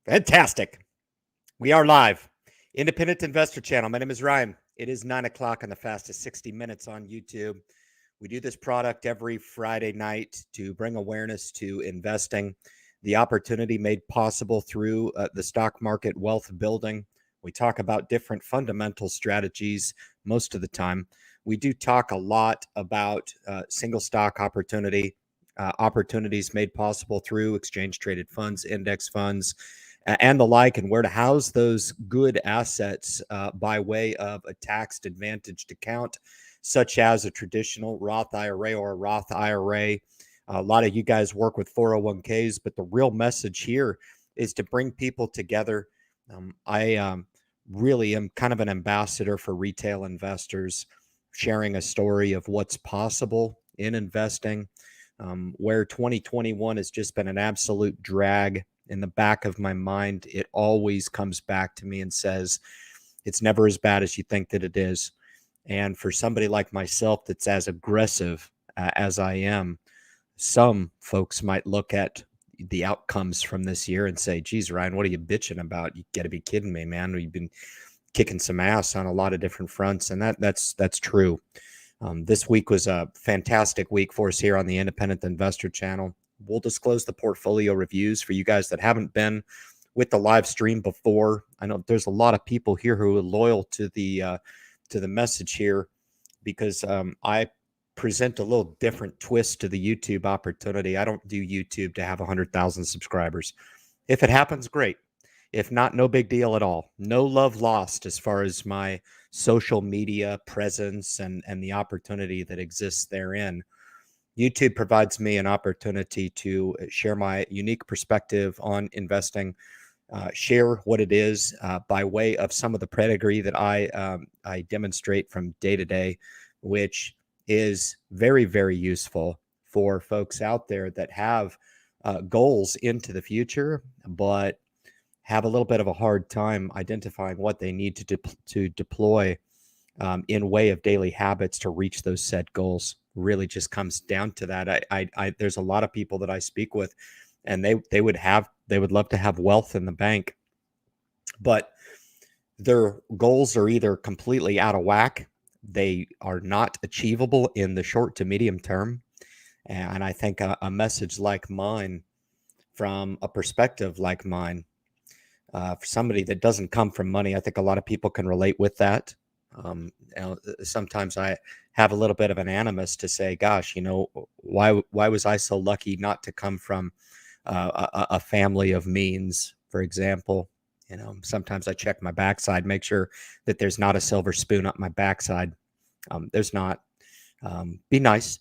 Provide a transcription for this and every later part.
Fantastic. We are live. Independent Investor Channel. My name is Ryan. It is 9 o'clock on the fastest 60 minutes on YouTube. We do this product every Friday night to bring awareness to investing, the opportunity made possible through the stock market, wealth building. We talk about different fundamental strategies most of the time. We do talk a lot about single stock opportunities made possible through exchange traded funds, index funds, and the like, and where to house those good assets by way of a tax advantaged account, such as a traditional Roth IRA or a Roth IRA. A lot of you guys work with 401ks, but the real message here is to bring people together. I really am kind of an ambassador for retail investors, sharing a story of what's possible in investing, where 2021 has just been an absolute drag. In the back of my mind, it always comes back to me and says, it's never as bad as you think that it is. And for somebody like myself that's as aggressive as I am, some folks might look at the outcomes from this year and say, geez, Ryan, what are you bitching about? You got to be kidding me, man. We've been kicking some ass on a lot of different fronts, and that's true. This week was a fantastic week for us here on the Independent Investor Channel. We'll disclose the portfolio reviews for you guys that haven't been with the live stream before. I know there's a lot of people here who are loyal to the message here because I present a little different twist to the YouTube opportunity. I don't do YouTube to have 100,000 subscribers. If it happens, great. If not, no big deal at all. No love lost as far as my social media presence and the opportunity that exists therein. YouTube provides me an opportunity to share my unique perspective on investing, share what it is by way of some of the pedigree that I demonstrate from day to day, which is very, very useful for folks out there that have goals into the future, but have a little bit of a hard time identifying what they need to deploy in way of daily habits to reach those said goals. Really just comes down to that. I there's a lot of people that I speak with, and they would love to have wealth in the bank, but their goals are either completely out of whack, they are not achievable in the short to medium term. And I think a message like mine, from a perspective like mine, for somebody that doesn't come from money, I think a lot of people can relate with that. Sometimes I have a little bit of an animus to say, gosh, why was I so lucky not to come from a family of means, for example? Sometimes I check my backside, make sure that there's not a silver spoon up my backside. There's not. Be nice.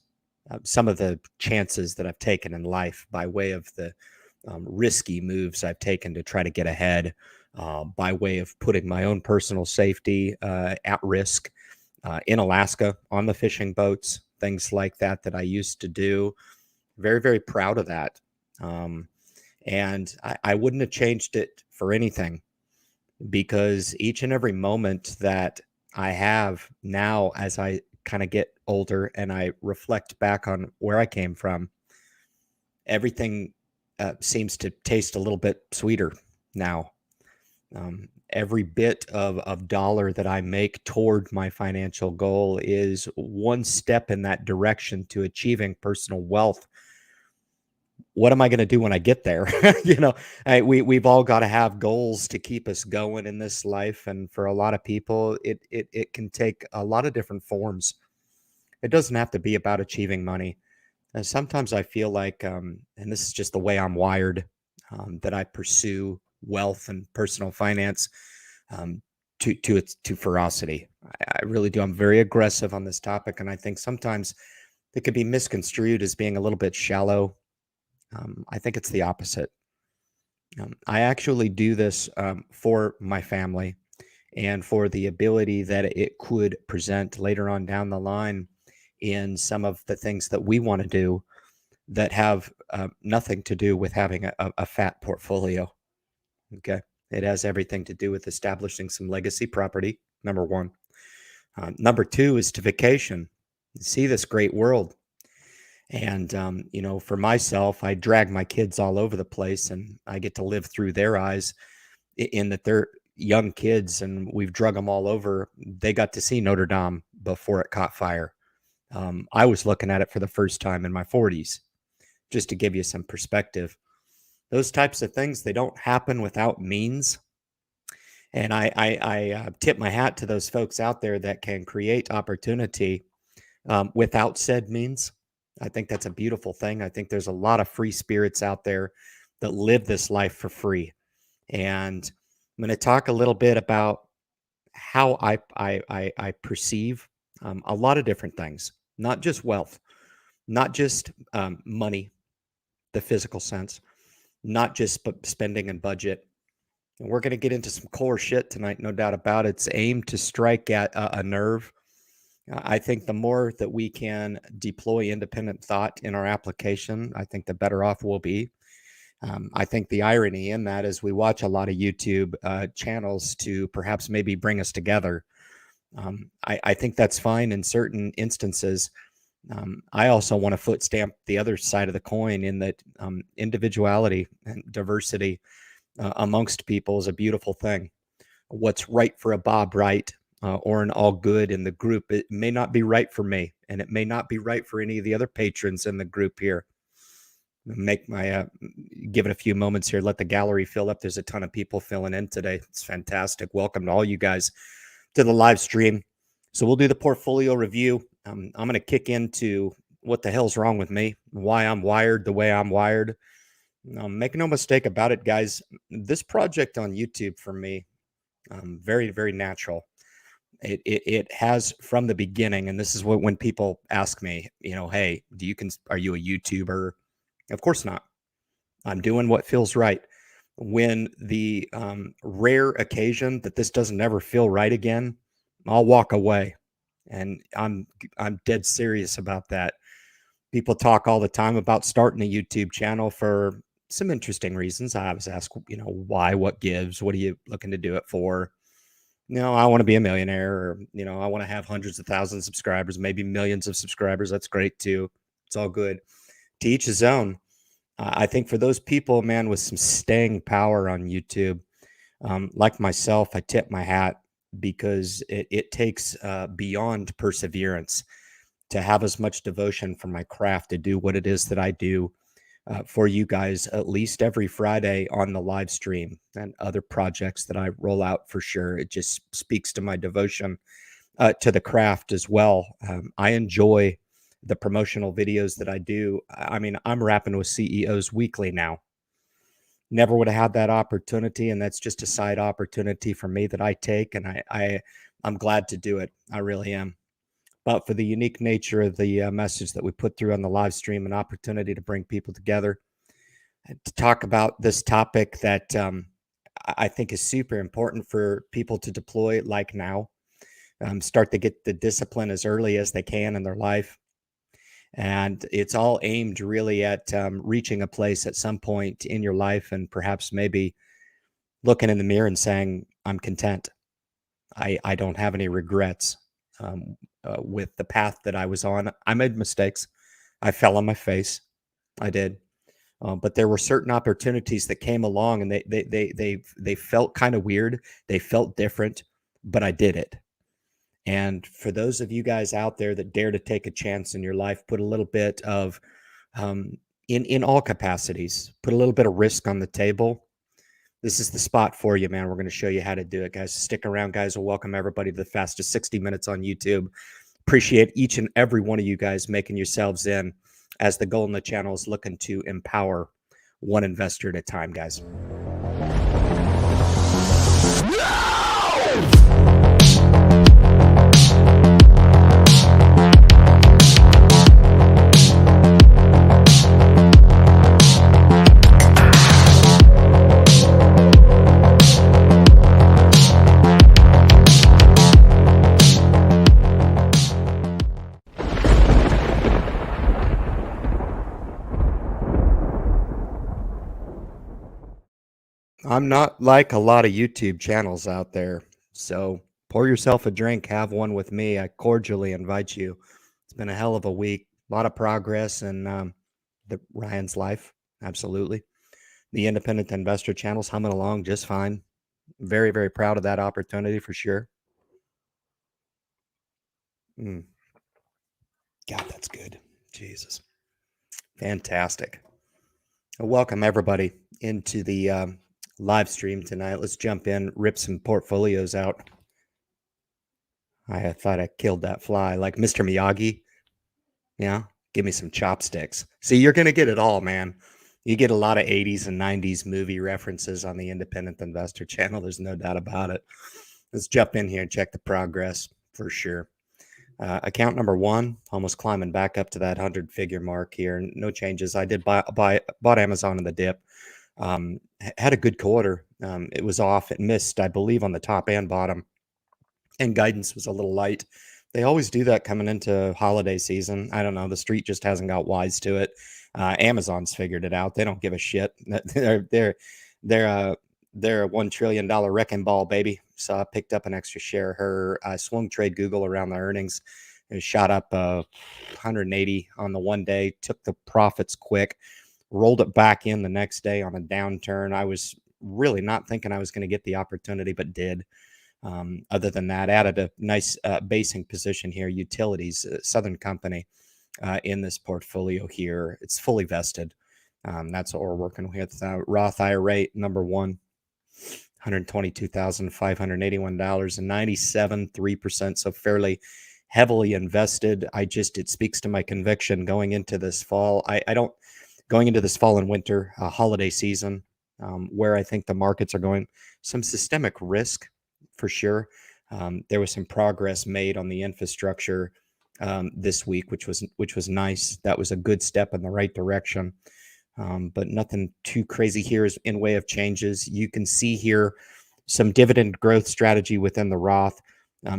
Some of the chances that I've taken in life by way of the risky moves I've taken to try to get ahead, by way of putting my own personal safety at risk in Alaska on the fishing boats, things like that I used to do. Very, very proud of that. And I wouldn't have changed it for anything, because each and every moment that I have now, as I kind of get older and I reflect back on where I came from, everything seems to taste a little bit sweeter now. Every bit of dollar that I make toward my financial goal is one step in that direction to achieving personal wealth. What am I going to do when I get there? We've all got to have goals to keep us going in this life. And for a lot of people, it can take a lot of different forms. It doesn't have to be about achieving money. And sometimes I feel like, and this is just the way I'm wired, that I pursue wealth and personal finance to ferocity. I really do. I'm very aggressive on this topic, and I think sometimes it could be misconstrued as being a little bit shallow. I think it's the opposite. I actually do this for my family and for the ability that it could present later on down the line in some of the things that we want to do that have nothing to do with having a fat portfolio. Okay. It has everything to do with establishing some legacy property, number one. Number two is to vacation, see this great world. And, for myself, I drag my kids all over the place and I get to live through their eyes in that they're young kids and we've drug them all over. They got to see Notre Dame before it caught fire. I was looking at it for the first time in my 40s, just to give you some perspective. Those types of things, they don't happen without means. And I tip my hat to those folks out there that can create opportunity without said means. I think that's a beautiful thing. I think there's a lot of free spirits out there that live this life for free. And I'm going to talk a little bit about how I perceive a lot of different things, not just wealth, not just money, the physical sense, not just spending and budget. And we're going to get into some core shit tonight, no doubt about it. It's aimed to strike at a nerve. I think the more that we can deploy independent thought in our application, I think the better off we'll be. I think the irony in that is we watch a lot of YouTube channels to perhaps maybe bring us together. I think that's fine in certain instances. I also want to foot stamp the other side of the coin in that individuality and diversity amongst people is a beautiful thing. What's right for a Bob Wright or an all good in the group, it may not be right for me, and it may not be right for any of the other patrons in the group here. Make my give it a few moments here, let the gallery fill up. There's a ton of people filling in today. It's fantastic. Welcome to all you guys to the live stream. So we'll do the portfolio review. I'm going to kick into what the hell's wrong with me, why I'm wired the way I'm wired. Make no mistake about it, guys. This project on YouTube for me, very, very natural. It has from the beginning, and this is what when people ask me, hey, are you a YouTuber? Of course not. I'm doing what feels right. When the rare occasion that this doesn't ever feel right again, I'll walk away, and I'm dead serious about that. People talk all the time about starting a YouTube channel for some interesting reasons. I always ask, why, what gives, what are you looking to do it for? I want to be a millionaire, or, I want to have hundreds of thousands of subscribers, maybe millions of subscribers. That's great too. It's all good. To each his own. I think for those people, man, with some staying power on YouTube, like myself, I tip my hat because it takes beyond perseverance to have as much devotion for my craft to do what it is that I do for you guys at least every Friday on the live stream and other projects that I roll out for sure. It just speaks to my devotion to the craft as well. I enjoy the promotional videos that I do. I mean, I'm rapping with CEOs weekly now. Never would have had that opportunity, and that's just a side opportunity for me that I take, and I'm glad to do it. I really am. But for the unique nature of the message that we put through on the live stream, an opportunity to bring people together and to talk about this topic that I think is super important for people to deploy like now. Start to get the discipline as early as they can in their life. And it's all aimed really at reaching a place at some point in your life and perhaps maybe looking in the mirror and saying, I'm content. I don't have any regrets with the path that I was on. I made mistakes. I fell on my face. I did. But there were certain opportunities that came along and they felt kind of weird. They felt different, but I did it. And for those of you guys out there that dare to take a chance in your life, put a little bit of, in all capacities, put a little bit of risk on the table. This is the spot for you, man. We're going to show you how to do it, guys. Stick around, guys. We'll welcome everybody to the fastest 60 minutes on YouTube. Appreciate each and every one of you guys making yourselves in as the goal in the channel is looking to empower one investor at a time, guys. I'm not like a lot of YouTube channels out there, so pour yourself a drink, have one with me. I cordially invite you. It's been a hell of a week. A lot of progress in the Ryan's life. Absolutely. The independent investor channel's humming along just fine. Very, very proud of that opportunity for sure. Mm, God, that's good. Jesus. Fantastic. Welcome, everybody, into the live stream tonight. Let's jump in, rip some portfolios out. I thought I killed that fly like Mr. Miyagi. Yeah, give me some chopsticks. See, you're going to get it all, man. You get a lot of 80s and 90s movie references on the Independent Investor channel. There's no doubt about it. Let's jump in here and check the progress for sure. Account number one, almost climbing back up to that 100-figure mark here. No changes. I did bought Amazon in the dip. Had a good quarter. It was off. It missed, I believe, on the top and bottom. And guidance was a little light. They always do that coming into holiday season. I don't know. The street just hasn't got wise to it. Amazon's figured it out. They don't give a shit. They're a $1 trillion wrecking ball, baby. So I picked up an extra share. Her swung trade Google around the earnings. It shot up 180 on the one day. Took the profits quick. Rolled it back in the next day on a downturn. I was really not thinking I was going to get the opportunity, but did. Other than that, added a nice basing position here, utilities, Southern Company in this portfolio here. It's fully vested. That's what we're working with. Roth IRA number one, $122,581.97, 3%. So fairly heavily invested. It speaks to my conviction going into this fall. Going into this fall and winter holiday season, where I think the markets are going, some systemic risk for sure. There was some progress made on the infrastructure this week, which was nice. That was a good step in the right direction. But nothing too crazy here is in way of changes. You can see here some dividend growth strategy within the Roth,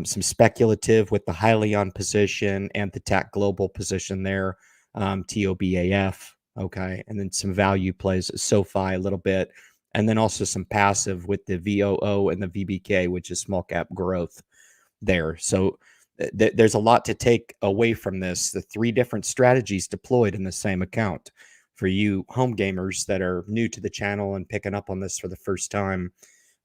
some speculative with the Hyliion position and the TAC Global position there, TOBAF. Okay. And then some value plays, SoFi a little bit. And then also some passive with the VOO and the VBK, which is small cap growth there. So there's a lot to take away from this. The three different strategies deployed in the same account. For you home gamers that are new to the channel and picking up on this for the first time,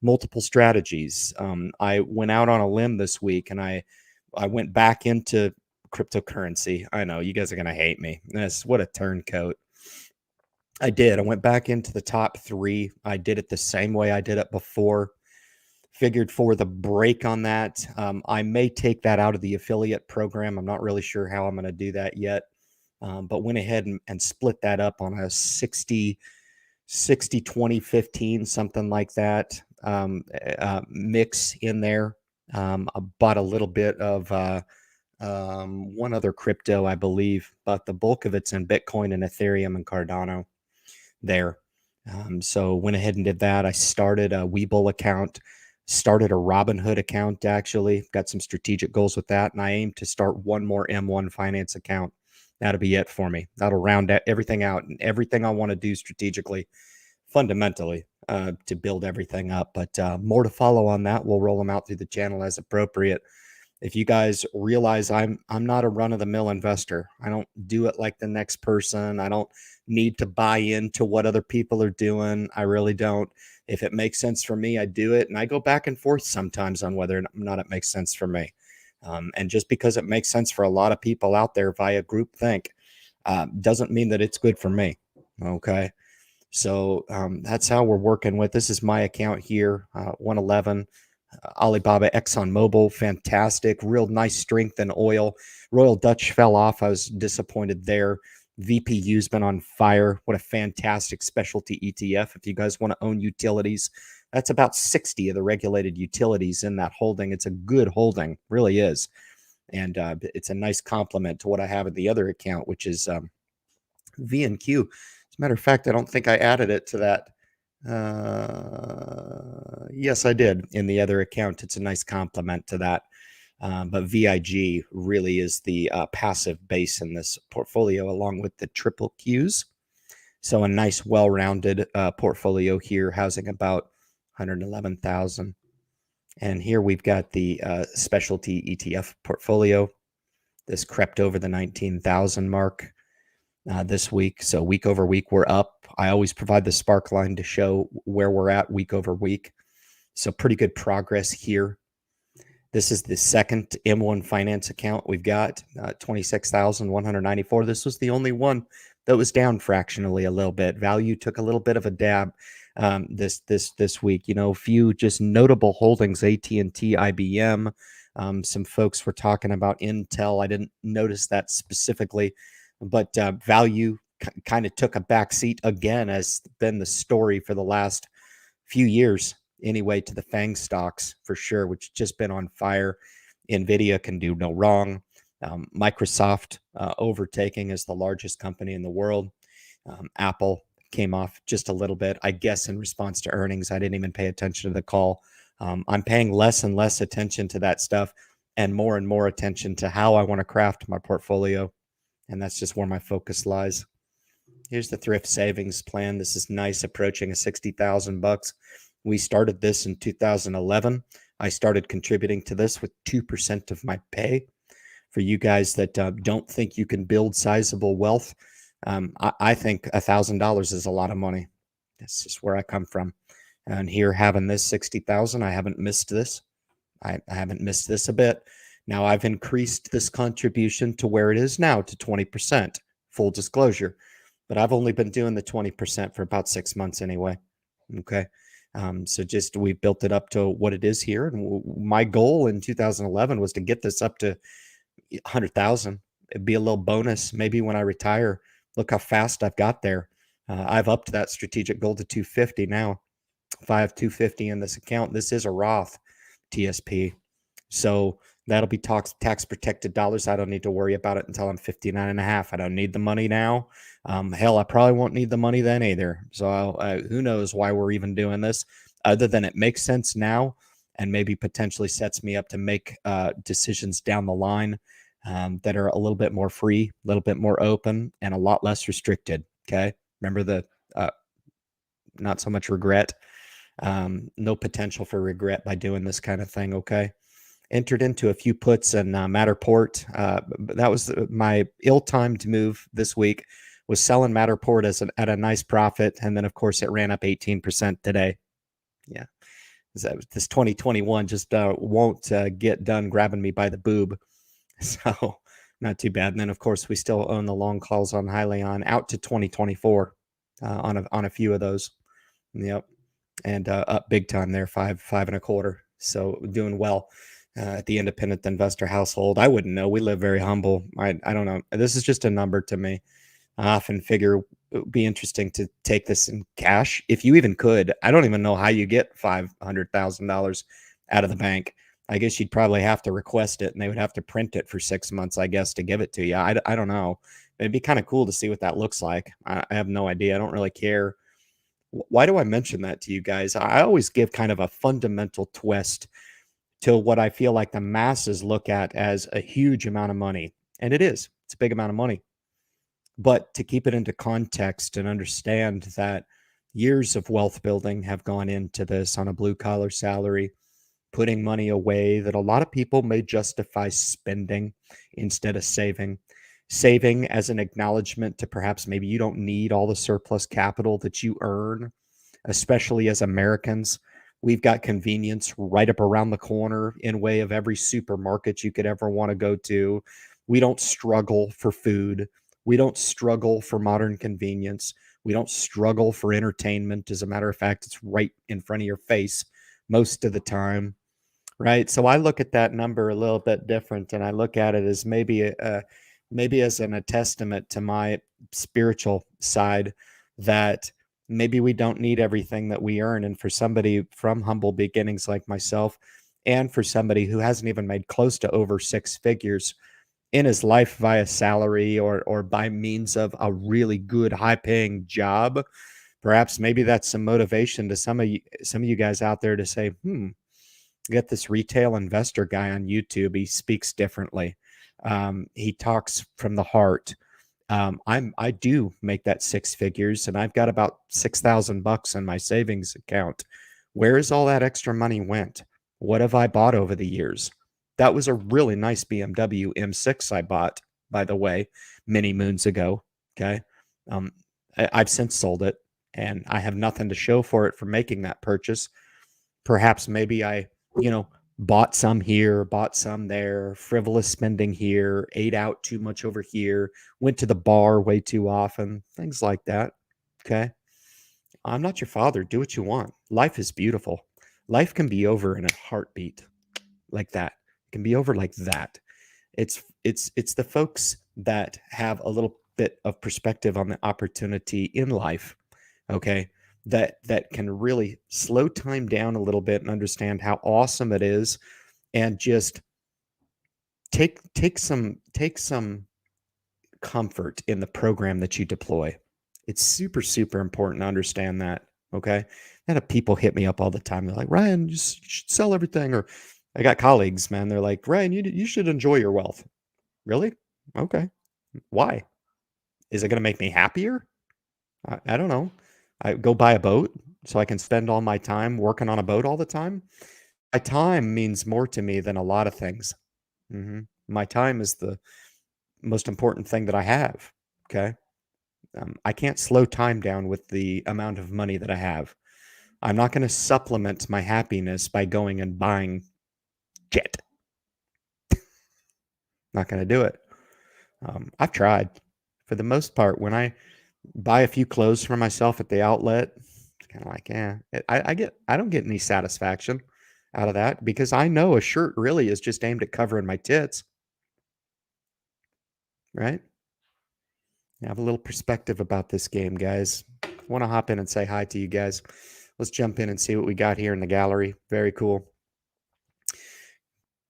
multiple strategies. I went out on a limb this week and I went back into cryptocurrency. I know you guys are going to hate me. What a turncoat. I did. I went back into the top three. I did it the same way I did it before. Figured for the break on that, I may take that out of the affiliate program. I'm not really sure how I'm going to do that yet. But went ahead and split that up on a 60, 20, 15, something like that mix in there. I bought a little bit of one other crypto, I believe, but the bulk of it's in Bitcoin and Ethereum and Cardano there. So went ahead and did that. I started a Webull account, started a Robinhood account, actually. Got some strategic goals with that, and I aim to start one more M1 Finance account. That'll be it for me. That'll round everything out and everything I want to do strategically, fundamentally, to build everything up. But more to follow on that. We'll roll them out through the channel as appropriate. If you guys realize I'm not a run-of-the-mill investor. I don't do it like the next person. I don't need to buy into what other people are doing. I really don't. If it makes sense for me, I do it. And I go back and forth sometimes on whether or not it makes sense for me. And just because it makes sense for a lot of people out there via groupthink doesn't mean that it's good for me. Okay. So that's how we're working with. This is my account here, 111. Alibaba, ExxonMobil, fantastic. Real nice strength in oil. Royal Dutch fell off. I was disappointed there. VPU's been on fire. What a fantastic specialty ETF. If you guys want to own utilities, that's about 60 of the regulated utilities in that holding. It's a good holding, really is. And it's a nice complement to what I have in the other account, which is VNQ. As a matter of fact, I don't think I added it to that. Yes, I did in the other account. It's a nice complement to that. But VIG really is the passive base in this portfolio, along with the triple Qs. So a nice, well-rounded portfolio here, housing about 111,000. And here we've got the specialty ETF portfolio. This crept over the 19,000 mark this week. So week over week, we're up. I always provide the spark line to show where we're at week over week. So pretty good progress here. This is the second M1 Finance account we've got, 26,194. This was the only one that was down fractionally a little bit. Value took a little bit of a dab this week. You know, a few just notable holdings: AT&T, IBM. Some folks were talking about Intel. I didn't notice that specifically, but value kind of took a back seat again, as been the story for the last few years anyway, to the FANG stocks for sure, which just been on fire. NVIDIA can do no wrong. Microsoft overtaking as the largest company in the world. Apple came off just a little bit, I guess, in response to earnings. I didn't even pay attention to the call. I'm paying less and less attention to that stuff and more attention to how I want to craft my portfolio. And that's just where my focus lies. Here's the thrift savings plan. This is nice, approaching a 60,000 bucks. We started this in 2011. I started contributing to this with 2% of my pay. For you guys that don't think you can build sizable wealth, I think $1,000 is a lot of money. That's just where I come from. And here, having this 60,000, I haven't missed this. I haven't missed this a bit. Now I've increased this contribution to where it is now to 20%, full disclosure. But I've only been doing the 20% for about 6 months anyway. Okay. So just we've built it up to what it is here. And my goal in 2011 was to get this up to 100,000. It'd be a little bonus maybe when I retire. Look how fast I've got there. I've upped that strategic goal to 250 now. If I have 250 in this account, this is a Roth TSP. So that'll be tax protected dollars. I don't need to worry about it until I'm 59 and a half. I don't need the money now. Hell, I probably won't need the money then either. So who knows why we're even doing this, other than it makes sense now and maybe potentially sets me up to make decisions down the line that are a little bit more free, a little bit more open, and a lot less restricted. Okay. Remember the not so much regret, no potential for regret by doing this kind of thing. Okay. Entered into a few puts in Matterport. That was my ill-timed move this week, was selling Matterport at a nice profit. And then, of course, it ran up 18% today. Yeah. This 2021 just won't get done grabbing me by the boob. So not too bad. And then, of course, we still own the long calls on Hyliion out to 2024 on a few of those. Yep. And up big time there, 5.25. So doing well. At the independent investor household. I wouldn't know. We live very humble. I don't know. This is just a number to me. I often figure it would be interesting to take this in cash, if you even could. I don't even know how you get $500,000 out of the bank. I guess you'd probably have to request it, and they would have to print it for 6 months, I guess, to give it to you. I don't know. It'd be kind of cool to see what that looks like. I have no idea. I don't really care. Why do I mention that to you guys? I always give kind of a fundamental twist to what I feel like the masses look at as a huge amount of money. And it is. It's a big amount of money. But to keep it into context and understand that years of wealth building have gone into this on a blue-collar salary, putting money away that a lot of people may justify spending instead of saving. Saving as an acknowledgement to perhaps maybe you don't need all the surplus capital that you earn, especially as Americans. We've got convenience right up around the corner in way of every supermarket you could ever want to go to. We don't struggle for food. We don't struggle for modern convenience. We don't struggle for entertainment. As a matter of fact, it's right in front of your face most of the time, right? So I look at that number a little bit different, and I look at it as maybe as a testament to my spiritual side, that maybe we don't need everything that we earn. And for somebody from humble beginnings like myself, and for somebody who hasn't even made close to over 6 figures in his life via salary or by means of a really good high-paying job, perhaps maybe that's some motivation to some of you guys out there to say, get this retail investor guy on YouTube. He speaks differently. He talks from the heart. I do make that 6 figures, and I've got about $6,000 in my savings account. Where is all that extra money went? What have I bought over the years? That was a really nice BMW M6 I bought, by the way, many moons ago. Okay. Um, I've since sold it, and I have nothing to show for it for making that purchase. Perhaps maybe I, you know, bought some here, bought some there, frivolous spending here, ate out too much over here, went to the bar way too often, things like that. Okay. I'm not your father. Do what you want. Life is beautiful. Life can be over in a heartbeat like that. It can be over like that. It's the folks that have a little bit of perspective on the opportunity in life, okay, that can really slow time down a little bit and understand how awesome it is, and just take some comfort in the program that you deploy. It's super, super important to understand that. Okay. I have people hit me up all the time. They're like, Ryan, you should sell everything. Or I got colleagues, man. They're like, Ryan, you should enjoy your wealth. Really? Okay. Why? Is it going to make me happier? I don't know. I go buy a boat so I can spend all my time working on a boat all the time. My time means more to me than a lot of things. My time is the most important thing that I have. Okay. I can't slow time down with the amount of money that I have. I'm not going to supplement my happiness by going and buying jet. Not going to do it. I've tried. For the most part, when I buy a few clothes for myself at the outlet, it's kind of like, yeah, I don't get any satisfaction out of that, because I know a shirt really is just aimed at covering my tits, right? I have a little perspective about this game, guys. I want to hop in and say hi to you guys. Let's jump in and see what we got here in the gallery. Very cool.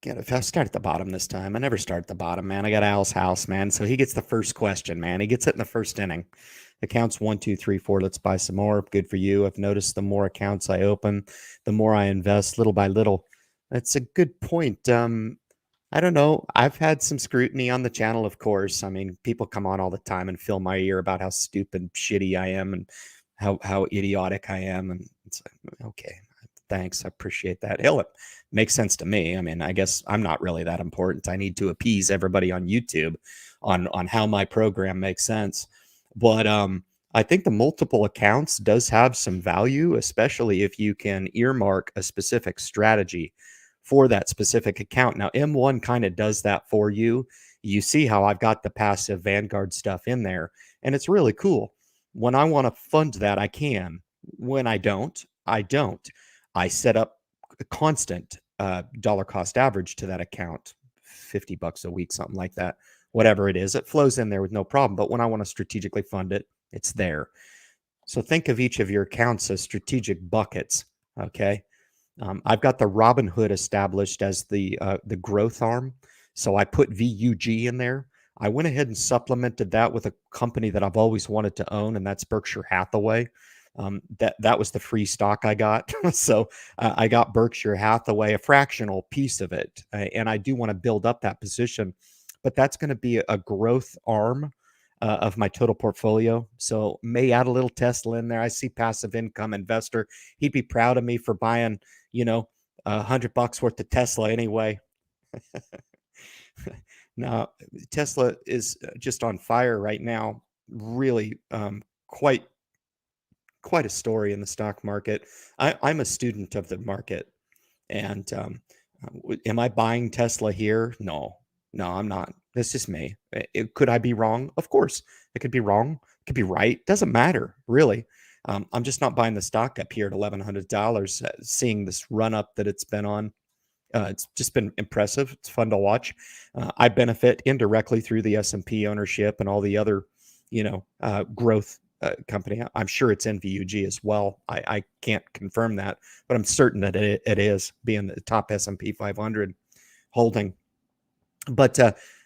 If I start at the bottom this time, I never start at the bottom, man. I got Al's house, man. So he gets the first question, man. He gets it in the first inning. Accounts 1, 2, 3, 4. Let's buy some more. Good for you. I've noticed the more accounts I open, the more I invest little by little. That's a good point. I don't know. I've had some scrutiny on the channel, of course. I mean, people come on all the time and fill my ear about how stupid, shitty I am, and how idiotic I am. And it's like, okay, thanks. I appreciate that. Hell, it makes sense to me. I mean, I guess I'm not really that important. I need to appease everybody on YouTube on how my program makes sense. But I think the multiple accounts does have some value, especially if you can earmark a specific strategy for that specific account. Now, M1 kind of does that for you. You see how I've got the passive Vanguard stuff in there, and it's really cool. When I want to fund that, I can. When I don't, I don't. I set up a constant dollar cost average to that account, $50 a week, something like that. Whatever it is, it flows in there with no problem. But when I want to strategically fund it, it's there. So think of each of your accounts as strategic buckets. Okay. I've got the Robinhood established as the growth arm. So I put VUG in there. I went ahead and supplemented that with a company that I've always wanted to own, and that's Berkshire Hathaway. That was the free stock I got. So I got Berkshire Hathaway, a fractional piece of it. And I do want to build up that position, but that's going to be a growth arm of my total portfolio. So may add a little Tesla in there. I see passive income investor. He'd be proud of me for buying, $100 worth of Tesla anyway. Now, Tesla is just on fire right now. Really, quite a story in the stock market. I'm a student of the market, and am I buying Tesla here? No, I'm not. That's just me. Could I be wrong? Of course, it could be wrong. It could be right. Doesn't matter, really. I'm just not buying the stock up here at $1,100. Seeing this run up that it's been on, it's just been impressive. It's fun to watch. I benefit indirectly through the S&P ownership and all the other, growth company. I'm sure it's in VUG as well. I can't confirm that, but I'm certain that it is, being the top S&P 500 holding. But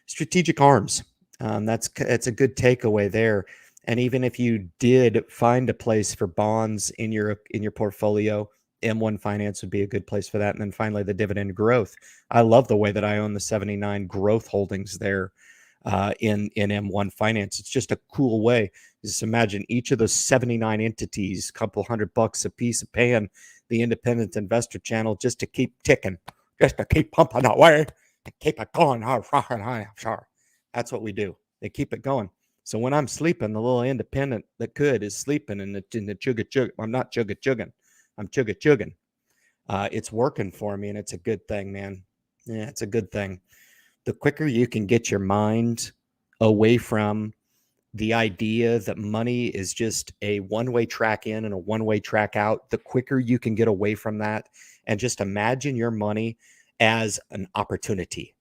strategic arms, it's a good takeaway there. And even if you did find a place for bonds in your portfolio, M1 Finance would be a good place for that. And then finally, the dividend growth. I love the way that I own the 79 growth holdings there in M1 Finance. It's just a cool way. Just imagine each of those 79 entities, a couple $100 a piece, of paying the independent investor channel just to keep ticking, just to keep pumping away. keep it going. That's what we do. They keep it going. So when I'm sleeping, the little independent that could is sleeping in the chugga chugga. I'm not chugga chugging. I'm chugga chugging. It's working for me, and it's a good thing, man. Yeah, it's a good thing. The quicker you can get your mind away from the idea that money is just a one-way track in and a one-way track out, the quicker you can get away from that and just imagine your money as an opportunity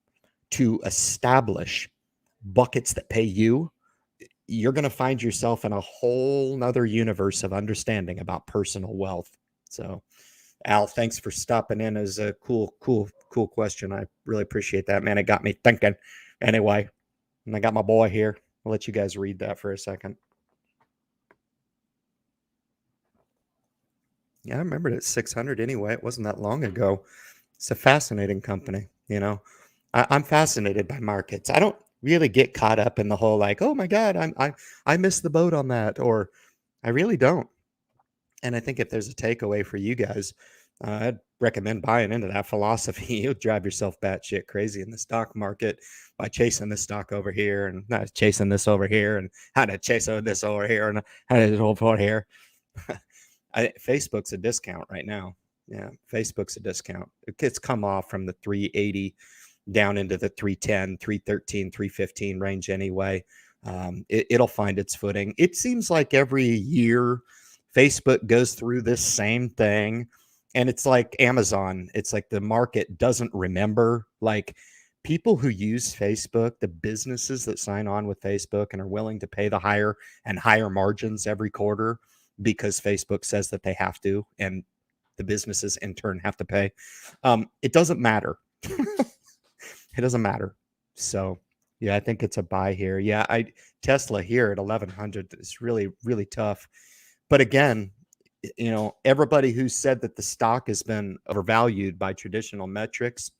to establish buckets that pay you, you're going to find yourself in a whole nother universe of understanding about personal wealth. So, Al, thanks for stopping in. As a cool question. I really appreciate that, man. It got me thinking. Anyway, and I got my boy here. I'll let you guys read that for a second. Yeah, I remembered it 600 anyway. It wasn't that long ago. It's a fascinating company. I'm fascinated by markets. I don't really get caught up in the whole like, oh my God, I missed the boat on that, or I really don't. And I think if there's a takeaway for you guys, I'd recommend buying into that philosophy. You'll drive yourself batshit crazy in the stock market by chasing this stock over here and not chasing this over here and how to chase this over here and how to over here. Facebook's a discount right now. Yeah, Facebook's a discount. It's come off from the 380 down into the 310, 313, 315 range anyway. It'll find its footing. It seems like every year Facebook goes through this same thing, and it's like Amazon. It's like the market doesn't remember. Like people who use Facebook, the businesses that sign on with Facebook and are willing to pay the higher and higher margins every quarter because Facebook says that they have to, and the businesses in turn have to pay. It doesn't matter. It doesn't matter. So yeah, I think it's a buy here. Yeah, Tesla here at 1100 is really, really tough. But again, everybody who said that the stock has been overvalued by traditional metrics,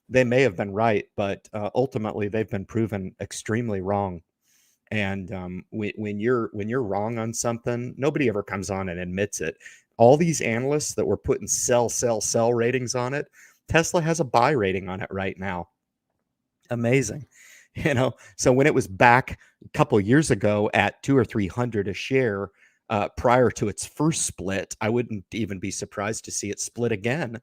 they may have been right, but ultimately they've been proven extremely wrong. And when you're wrong on something, nobody ever comes on and admits it. All these analysts that were putting sell ratings on it, Tesla has a buy rating on it right now. Amazing. So when it was back a couple of years ago at 200 or 300 a share, prior to its first split, I wouldn't even be surprised to see it split again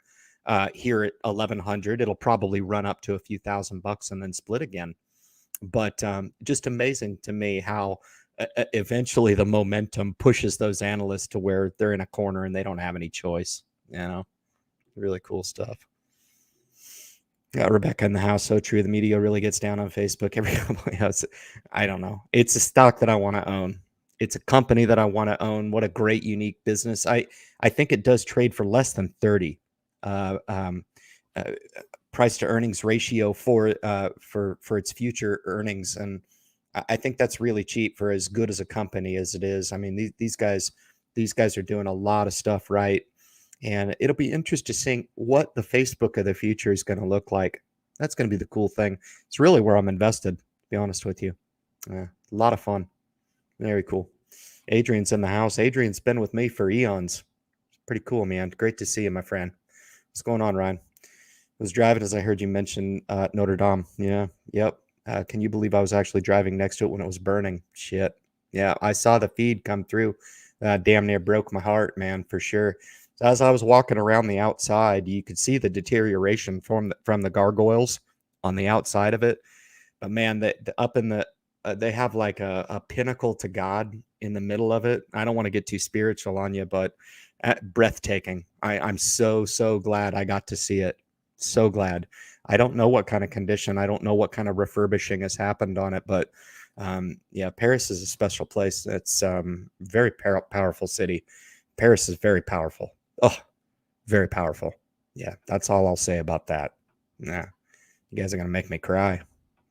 here at 1100. It'll probably run up to a few $1,000 and then split again. But just amazing to me how eventually the momentum pushes those analysts to where they're in a corner and they don't have any choice. Really cool stuff. Got Rebecca in the house. So true. The media really gets down on Facebook. Every company else. I don't know. It's a stock that I want to own. It's a company that I want to own. What a great, unique business. I think it does trade for less than 30 price to earnings ratio for its future earnings, and I think that's really cheap for as good as a company as it is. I mean, these guys are doing a lot of stuff right. And it'll be interesting seeing what the Facebook of the future is going to look like. That's going to be the cool thing. It's really where I'm invested, to be honest with you. A lot of fun. Very cool. Adrian's in the house. Adrian's been with me for eons. Pretty cool, man. Great to see you, my friend. What's going on, Ryan? I was driving as I heard you mention Notre Dame. Yeah. Yep. Can you believe I was actually driving next to it when it was burning? Shit. Yeah. I saw the feed come through. Damn near broke my heart, man, for sure. So as I was walking around the outside, you could see the deterioration from the gargoyles on the outside of it. But man, up in the they have like a pinnacle to God in the middle of it. I don't want to get too spiritual on you, but breathtaking. I'm so glad I got to see it. So glad. I don't know what kind of condition. I don't know what kind of refurbishing has happened on it, but yeah, Paris is a special place. It's very powerful city. Paris is very powerful. Oh, very powerful. Yeah, that's all I'll say about that. Nah, you guys are going to make me cry.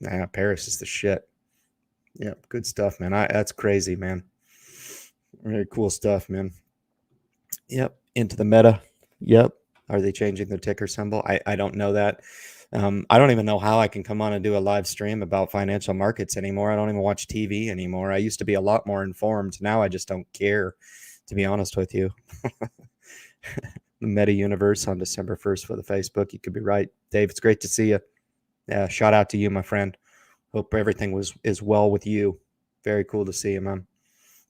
Nah, Paris is the shit. Yeah, good stuff, man. That's crazy, man. Very cool stuff, man. Yep, into the meta. Yep. Are they changing their ticker symbol? I don't know that. I don't even know how I can come on and do a live stream about financial markets anymore. I don't even watch TV anymore. I used to be a lot more informed. Now I just don't care, to be honest with you. The meta universe on December 1st for the Facebook. You could be right. Dave, it's great to see you. Yeah, shout out to you, my friend. Hope everything is well with you. Very cool to see you, man.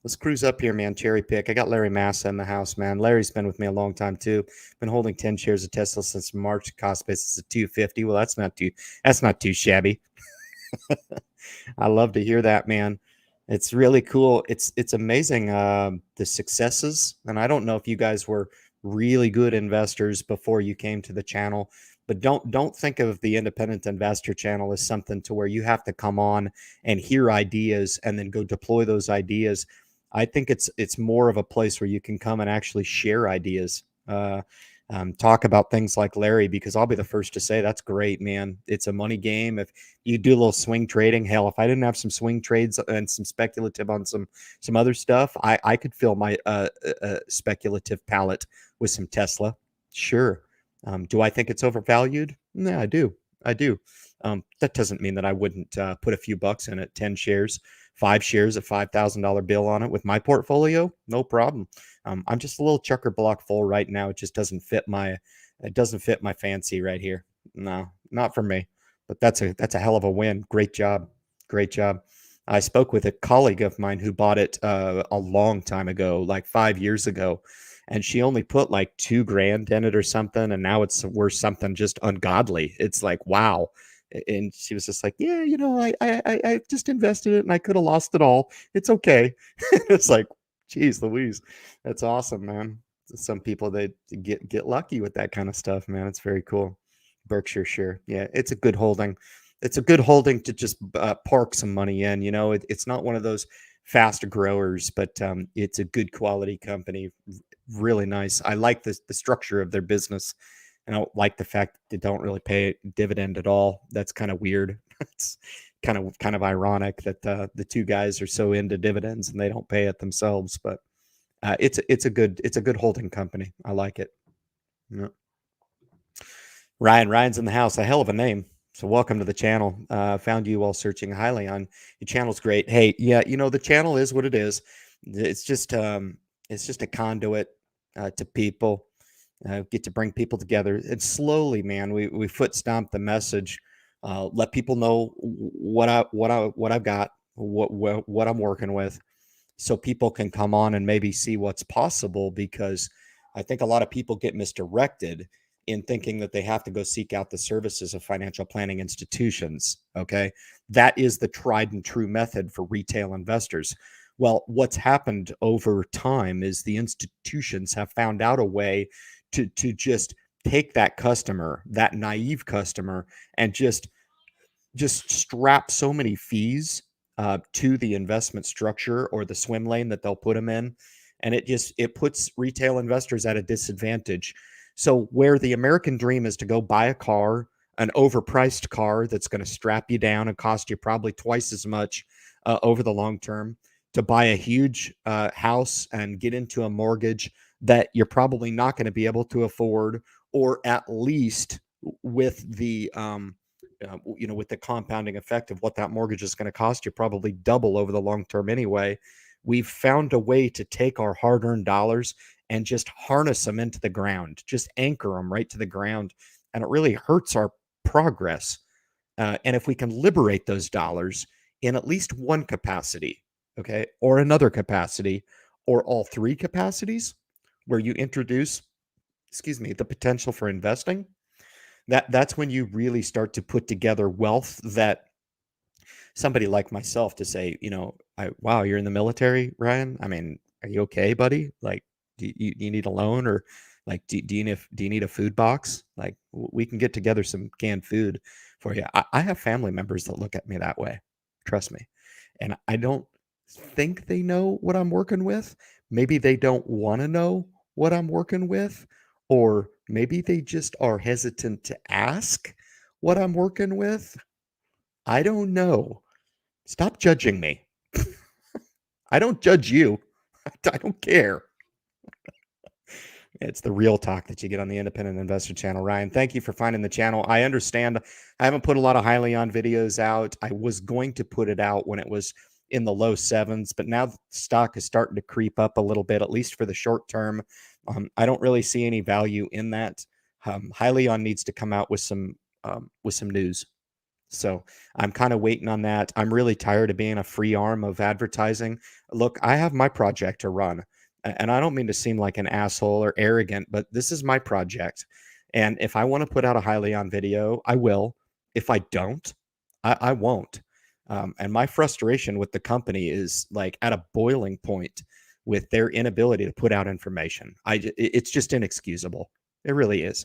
Let's cruise up here, man. Cherry pick. I got Larry Massa in the house, man. Larry's been with me a long time too. Been holding 10 shares of Tesla since March. Cost basis is 250. Well, that's not too shabby. I love to hear that, man. It's really cool. It's amazing, the successes. And I don't know if you guys were really good investors before you came to the channel, but don't think of the independent investor channel as something to where you have to come on and hear ideas and then go deploy those ideas. I think it's more of a place where you can come and actually share ideas. Talk about things like Larry, because I'll be the first to say that's great, man. It's a money game. If you do a little swing trading, hell, if I didn't have some swing trades and some speculative on some other stuff, I could fill my speculative palette with some Tesla. Sure. Do I think it's overvalued? Yeah, I do. I do. That doesn't mean that I wouldn't put a few bucks in it. 10 shares, 5 shares, a $5,000 bill on it with my portfolio. No problem. I'm just a little chucker block full right now. It just doesn't fit my fancy right here. No, not for me. But that's a hell of a win. Great job. Great job. I spoke with a colleague of mine who bought it a long time ago, like 5 years ago, and she only put like 2 grand in it or something, and now it's worth something just ungodly. It's like, wow. And she was just like, yeah, I just invested it and I could have lost it all. It's okay. It's like, geez, Louise, that's awesome, man. Some people, they get lucky with that kind of stuff, man. It's very cool. Berkshire, sure, yeah, it's a good holding. It's a good holding to just park some money in. It's not one of those fast growers, but it's a good quality company. Really nice. I like the structure of their business. I don't like the fact that they don't really pay dividend at all. That's kind of weird. It's kind of ironic that the two guys are so into dividends and they don't pay it themselves. But it's a good holding company. I like it. Yeah. Ryan's in the house. A hell of a name. So welcome to the channel. Found you while searching highly on your channel's great. Hey, yeah, the channel is what it is. It's just a conduit to people. Get to bring people together, and slowly, man, we foot stomp the message. Let people know what I've got, what I'm working with, so people can come on and maybe see what's possible. Because I think a lot of people get misdirected in thinking that they have to go seek out the services of financial planning institutions. Okay. That is the tried and true method for retail investors. Well, what's happened over time is the institutions have found out a way to just take that customer, that naive customer, and just strap so many fees to the investment structure or the swim lane that they'll put them in, and it puts retail investors at a disadvantage. So where the American dream is to go buy a car, an overpriced car that's going to strap you down and cost you probably twice as much over the long term, to buy a huge house and get into a mortgage that you're probably not going to be able to afford, or at least with the with the compounding effect of what that mortgage is going to cost you, probably double over the long term anyway. We've found a way to take our hard-earned dollars and just harness them into the ground, just anchor them right to the ground, and it really hurts our progress. And if we can liberate those dollars in at least one capacity, okay, or another capacity, or all three capacities, where you introduce, excuse me, the potential for investing, that's when you really start to put together wealth that somebody like myself to say, wow, you're in the military, Ryan. I mean, are you okay, buddy? Like, do you need a loan, or like, do you need a food box? Like, we can get together some canned food for you. I have family members that look at me that way. Trust me. And I don't think they know what I'm working with. Maybe they don't want to know what I'm working with, or maybe they just are hesitant to ask what I'm working with. I don't know. Stop judging me. I don't judge you. I don't care. It's the real talk that you get on the Independent Investor channel. Ryan, thank you for finding the channel. I understand I haven't put a lot of highly on videos out. I was going to put it out when it was in the low sevens, but now the stock is starting to creep up a little bit, at least for the short term. I don't really see any value in that. Hyliion needs to come out with some news. So I'm kind of waiting on that. I'm really tired of being a free arm of advertising. Look, I have my project to run, and I don't mean to seem like an asshole or arrogant, but this is my project. And if I want to put out a highly on video, I will. If I don't, I won't. And my frustration with the company is like at a boiling point with their inability to put out information. It's just inexcusable. It really is.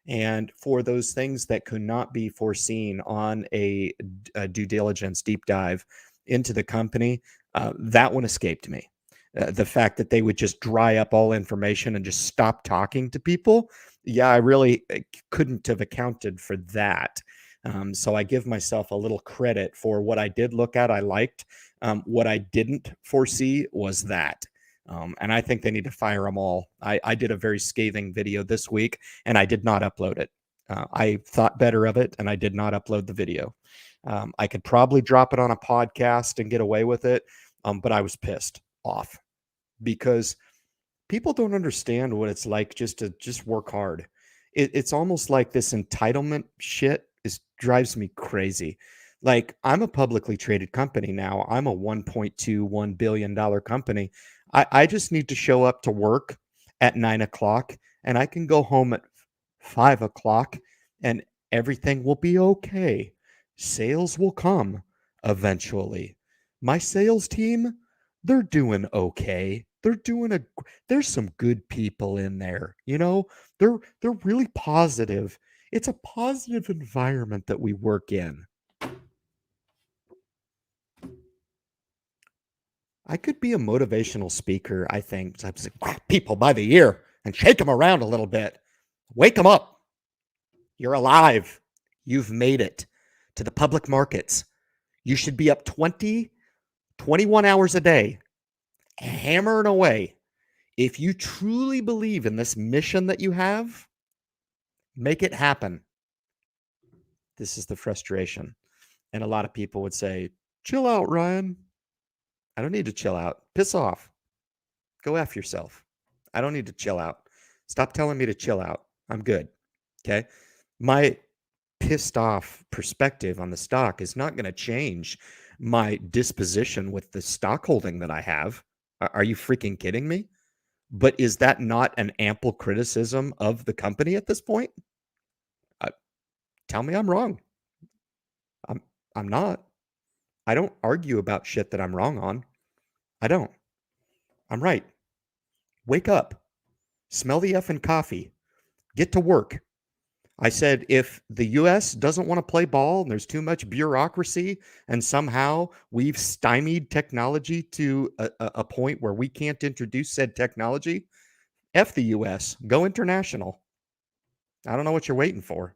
And for those things that could not be foreseen on a due diligence deep dive into the company, that one escaped me. The fact that they would just dry up all information and just stop talking to people, yeah, I really couldn't have accounted for that. So I give myself a little credit for what I did look at. I liked. What I didn't foresee was that. And I think they need to fire them all. I did a very scathing video this week, and I did not upload it. I thought better of it, and I did not upload the video. I could probably drop it on a podcast and get away with it, but I was pissed off because people don't understand what it's like just to just work hard. It's almost like this entitlement shit is drives me crazy. Like I'm a publicly traded company now. I'm a $1.21 billion company. I just need to show up to work at 9 o'clock and I can go home at 5 o'clock and everything will be okay. Sales will come eventually. My sales team, they're doing okay. There's some good people in there, you know? They're really positive. It's a positive environment that we work in. I could be a motivational speaker, I think. So I'm just like, grab people by the ear and shake them around a little bit. Wake them up. You're alive. You've made it to the public markets. You should be up 20, 21 hours a day, hammering away. If you truly believe in this mission that you have, make it happen. This is the frustration. And a lot of people would say, chill out, Ryan. I don't need to chill out. Piss off. Go F yourself. I don't need to chill out. Stop telling me to chill out. I'm good. Okay. My pissed off perspective on the stock is not going to change my disposition with the stock holding that I have. Are you freaking kidding me? But is that not an ample criticism of the company at this point? Tell me I'm wrong. I'm I'm not. I don't argue about shit that I'm wrong on. I don't. I'm right. Wake up. Smell the effing coffee. Get to work. I said if the US doesn't want to play ball and there's too much bureaucracy and somehow we've stymied technology to a point where we can't introduce said technology, F the US, go international. I don't know what you're waiting for.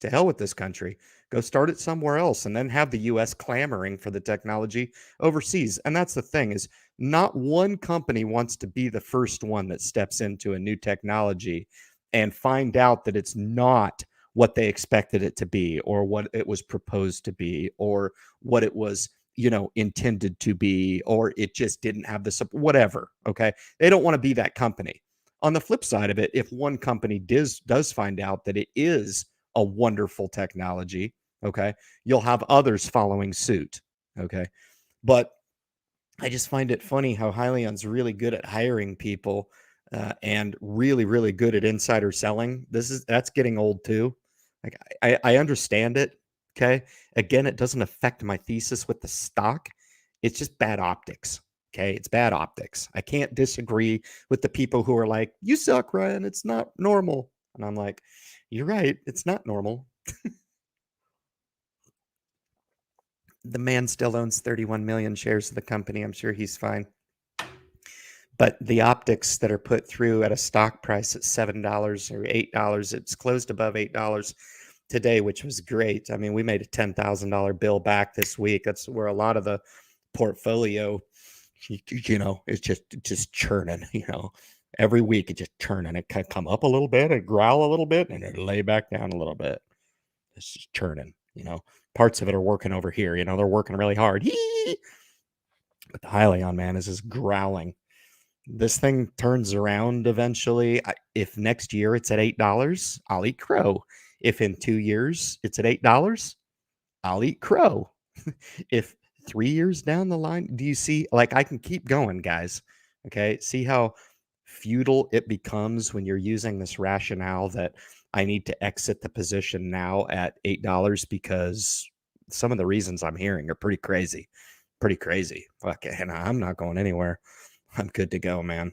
To hell with this country. Go start it somewhere else and then have the US clamoring for the technology overseas. And that's the thing is not one company wants to be the first one that steps into a new technology and find out that it's not what they expected it to be or what it was proposed to be or what it was, intended to be or it just didn't have the whatever, okay? They don't want to be that company. On the flip side of it, if one company does find out that it is a wonderful technology, okay, you'll have others following suit, okay? But I just find it funny how Hyliion's really good at hiring people and really, really good at insider selling. That's getting old too. Like I understand it, okay? Again, it doesn't affect my thesis with the stock. It's just bad optics. Okay, it's bad optics. I can't disagree with the people who are like, "You suck, Ryan. It's not normal." And I'm like, "You're right. It's not normal." The man still owns 31 million shares of the company. I'm sure he's fine. But the optics that are put through at a stock price at $7 or $8, it's closed above $8 today, which was great. I mean, we made a $10,000 bill back this week. That's where a lot of the portfolio, it's just churning, every week it's just churning. It can come up a little bit, it growl a little bit, and it lay back down a little bit. It's just churning, parts of it are working over here, they're working really hard. But the Hyliion, man, is just growling. This thing turns around eventually. If next year it's at $8, I'll eat crow. If in 2 years it's at $8, I'll eat crow. If 3 years down the line, do you see, like, I can keep going, guys. Okay. See how futile it becomes when you're using this rationale that I need to exit the position now at $8 because some of the reasons I'm hearing are pretty crazy. Pretty crazy. Fuck, and I'm not going anywhere. I'm good to go, man.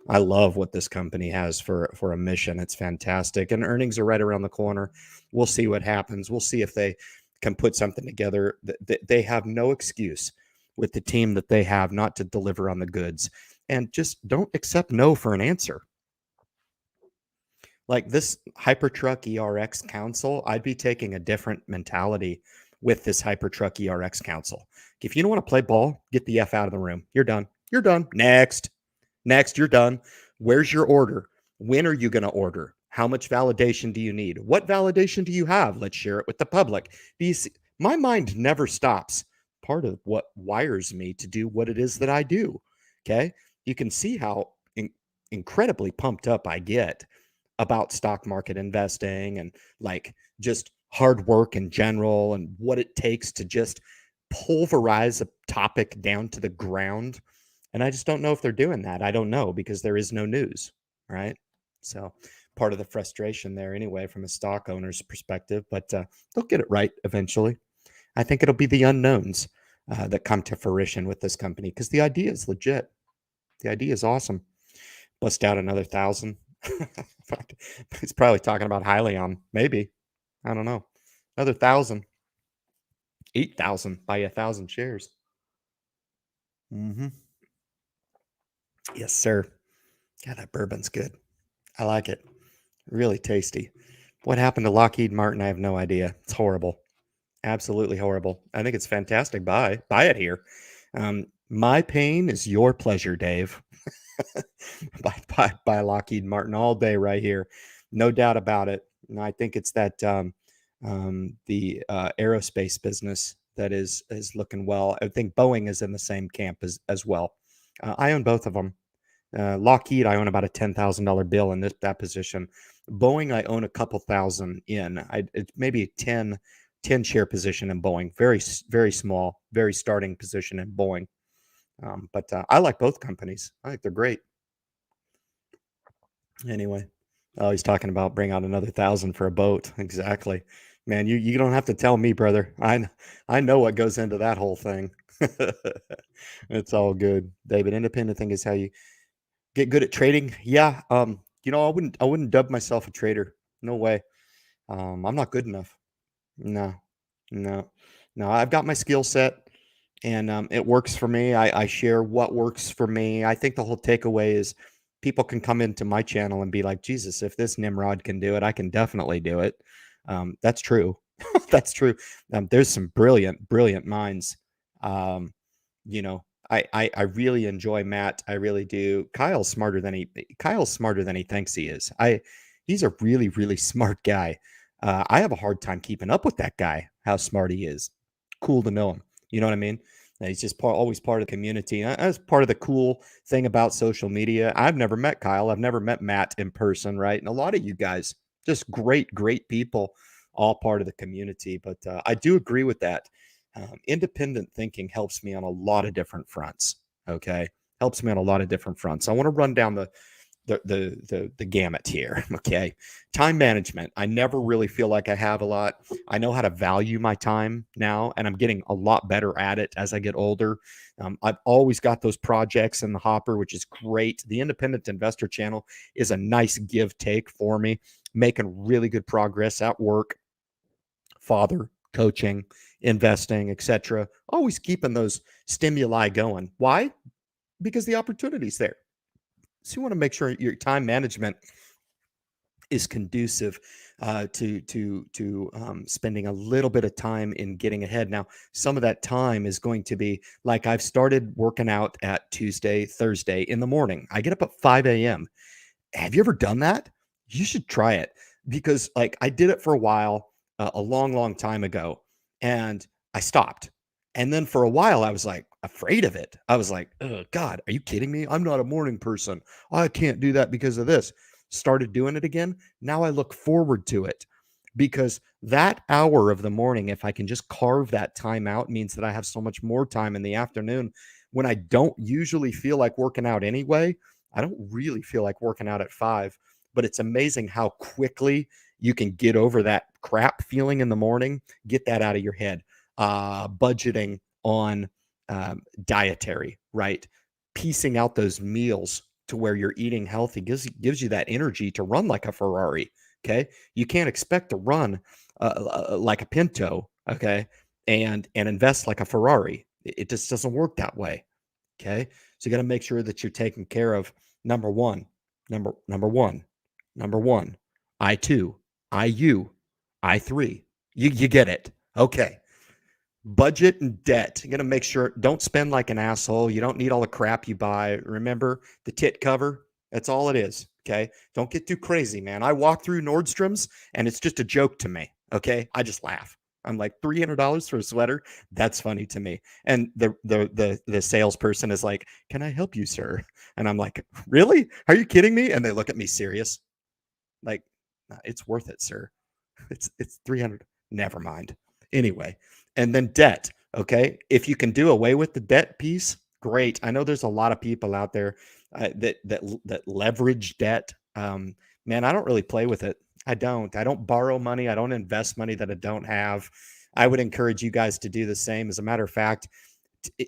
I love what this company has for a mission. It's fantastic, and earnings are right around the corner. We'll see what happens. We'll see if they can put something together. They have no excuse with the team that they have not to deliver on the goods, and just don't accept no for an answer. Like this Hypertruck ERX council, I'd be taking a different mentality with this Hypertruck ERX council. If you don't want to play ball, get the F out of the room. You're done. You're done. Next, you're done. Where's your order? When are you going to order? How much validation do you need? What validation do you have? Let's share it with the public. Do you see? My mind never stops. Part of what wires me to do what it is that I do. Okay. You can see how incredibly pumped up I get about stock market investing and like just hard work in general and what it takes to just pulverize a topic down to the ground. And I just don't know if they're doing that. I don't know because there is no news, right? So part of the frustration there anyway from a stock owner's perspective, but they'll get it right eventually. I think it'll be the unknowns that come to fruition with this company because the idea is legit. The idea is awesome. Bust out another 1,000. He's probably talking about Hyliion. Maybe. I don't know. Another 1,000. 8,000. Buy 1,000 shares. Mm-hmm. Yes, sir. Yeah, that bourbon's good. I like it. Really tasty. What happened to Lockheed Martin? I have no idea. It's horrible. Absolutely horrible. I think it's fantastic. Buy it here. My pain is your pleasure, Dave. by Lockheed Martin all day right here. No doubt about it. And I think it's that the aerospace business that is looking well. I think Boeing is in the same camp as well. I own both of them. Lockheed, I own about a $10,000 bill in that position. Boeing, I own a couple thousand in. It's maybe a 10 share position in Boeing. Very small, very starting position in Boeing. But I like both companies. I think they're great. Anyway, oh, he's talking about bring out another 1,000 for a boat. Exactly, man. You don't have to tell me, brother. I know what goes into that whole thing. It's all good, David. Independent thing is how you get good at trading. Yeah. I wouldn't dub myself a trader. No way. I'm not good enough. No, no, no. I've got my skill set and it works for me. I share what works for me. I think the whole takeaway is people can come into my channel and be like, Jesus, if this Nimrod can do it, I can definitely do it. That's true. That's true. There's some brilliant minds. Um, you know, I really enjoy Matt. I really do. Kyle's smarter than he thinks he is. He's a really smart guy. I have a hard time keeping up with that guy, how smart he is. Cool to know him. You know what I mean? And he's just always part of the community. That's part of the cool thing about social media. I've never met Kyle. I've never met Matt in person, right? And a lot of you guys, just great people, all part of the community. But I do agree with that. Independent thinking helps me on a lot of different fronts. Okay, helps me on a lot of different fronts. I want to run down the gamut here. Okay, time management. I never really feel like I have a lot. I know how to value my time now, and I'm getting a lot better at it as I get older. I've always got those projects in the hopper, which is great. The Independent Investor channel is a nice give take for me, making really good progress at work, father, coaching, investing, etc. Always keeping those stimuli going. Why? Because the opportunity's there. So you want to make sure your time management is conducive to spending a little bit of time in getting ahead. Now, some of that time is going to be like I've started working out at Tuesday, Thursday in the morning. I get up at 5 a.m. Have you ever done that? You should try it because like I did it for a while, a long time ago, and I stopped. And then for a while, I was like afraid of it. I was like, oh, God, are you kidding me? I'm not a morning person. I can't do that because of this. Started doing it again. Now I look forward to it. because that hour of the morning, if I can just carve that time out, means that I have so much more time in the afternoon when I don't usually feel like working out anyway. I don't really feel like working out at 5, but it's amazing how quickly you can get over that crap feeling in the morning, get that out of your head. Budgeting on dietary, right? Piecing out those meals to where you're eating healthy gives you that energy to run like a Ferrari. Okay, you can't expect to run like a Pinto. Okay, and invest like a Ferrari. It just doesn't work that way. Okay, so you got to make sure that you're taking care of number one, number one, I two, I3. You get it. Okay. Budget and debt. You got to make sure, don't spend like an asshole. You don't need all the crap you buy. Remember the tit cover? That's all it is. Okay. Don't get too crazy, man. I walk through Nordstrom's and it's just a joke to me. Okay. I just laugh. I'm like, $300 for a sweater. That's funny to me. And the salesperson is like, "Can I help you, sir?" And I'm like, "Really? Are you kidding me?" And they look at me serious. Like, "Nah, it's worth it, sir. It's 300. Never mind." Anyway, and then debt. Okay, if you can do away with the debt piece, great. I know there's a lot of people out there that leverage debt. Man, I don't really play with it. I don't. I don't borrow money. I don't invest money that I don't have. I would encourage you guys to do the same. As a matter of fact,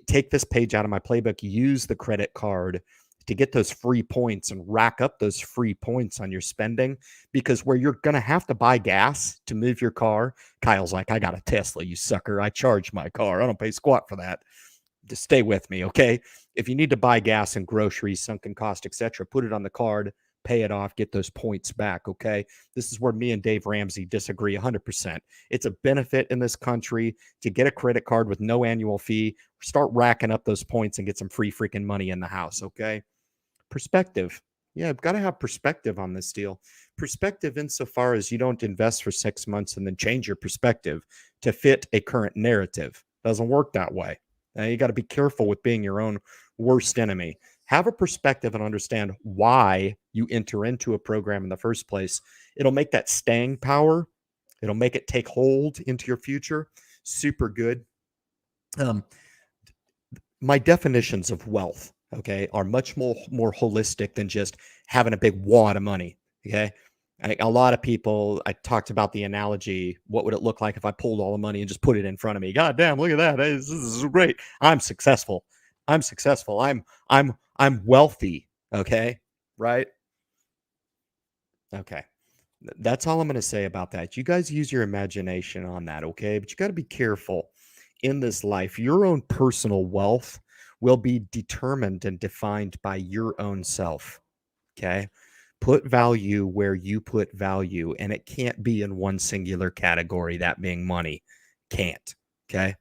take this page out of my playbook. Use the credit card to get those free points and rack up those free points on your spending, because where you're going to have to buy gas to move your car, Kyle's like, "I got a Tesla, you sucker. I charge my car. I don't pay squat for that." Just stay with me, okay? If you need to buy gas and groceries, sunken cost, etc., put it on the card, pay it off, get those points back, okay? This is where me and Dave Ramsey disagree 100%. It's a benefit in this country to get a credit card with no annual fee, start racking up those points and get some free freaking money in the house, okay? Perspective. Yeah, I've got to have perspective on this deal. Perspective insofar as you don't invest for 6 months and then change your perspective to fit a current narrative. Doesn't work that way. Now, you got to be careful with being your own worst enemy. Have a perspective and understand why you enter into a program in the first place. It'll make that staying power, it'll make it take hold into your future. Super good. Um, my definitions of wealth, okay, are much more holistic than just having a big wad of money. Okay. A lot of people, I talked about the analogy, what would it look like if I pulled all the money and just put it in front of me? God damn, look at that. This is great. I'm successful. I'm successful. I'm wealthy. Okay. Right. Okay. That's all I'm going to say about that. You guys use your imagination on that, okay? But you got to be careful in this life. Your own personal wealth will be determined and defined by your own self, okay? Put value where you put value, and it can't be in one singular category, that being money. Can't, okay?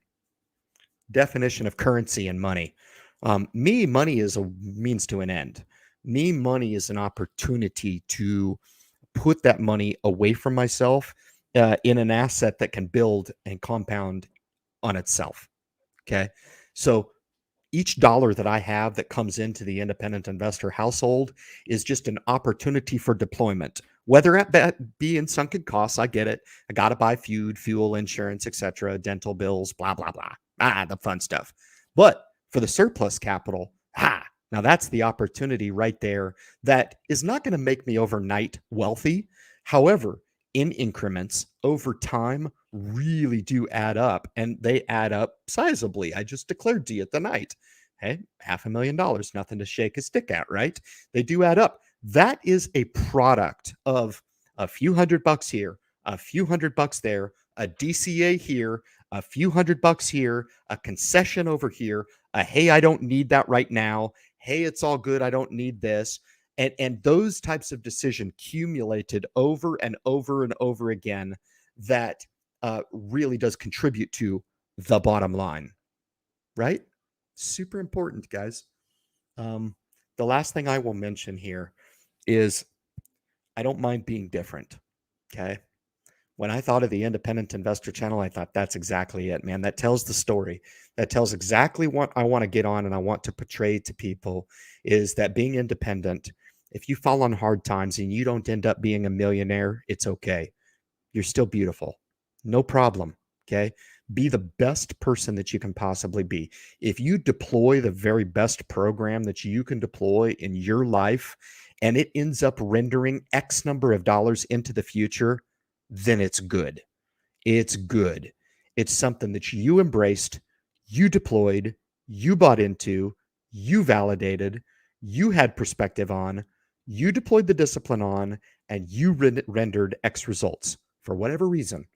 Definition of currency and money. Money is a means to an end. Money is an opportunity to put that money away from myself in an asset that can build and compound on itself. Okay. So each dollar that I have that comes into the independent investor household is just an opportunity for deployment. Whether it be in sunken costs, I get it. I got to buy food, fuel, insurance, etc., dental bills, blah, blah, blah. The fun stuff. But for the surplus capital, now that's the opportunity right there that is not going to make me overnight wealthy. However, in increments over time really do add up, and they add up sizably. I just declared to you tonight. Hey, $500,000, nothing to shake a stick at, right? They do add up. That is a product of a few $100 here, a few $100 there, a DCA here, a few $100 here, a concession over here, a hey, I don't need that right now. Hey, it's all good. I don't need this. And those types of decision accumulated over and over and over again that really does contribute to the bottom line, right? Super important, guys. The last thing I will mention here is I don't mind being different. Okay. When I thought of the Independent Investor Channel, I thought that's exactly it, man. That tells the story. That tells exactly what I want to get on and I want to portray to people is that being independent, if you fall on hard times and you don't end up being a millionaire, it's okay. You're still beautiful. No problem. Okay. Be the best person that you can possibly be. If you deploy the very best program that you can deploy in your life and it ends up rendering X number of dollars into the future, then it's good. It's good. It's something that you embraced, you deployed, you bought into, you validated, you had perspective on, you deployed the discipline on, and you rendered X results for whatever reason.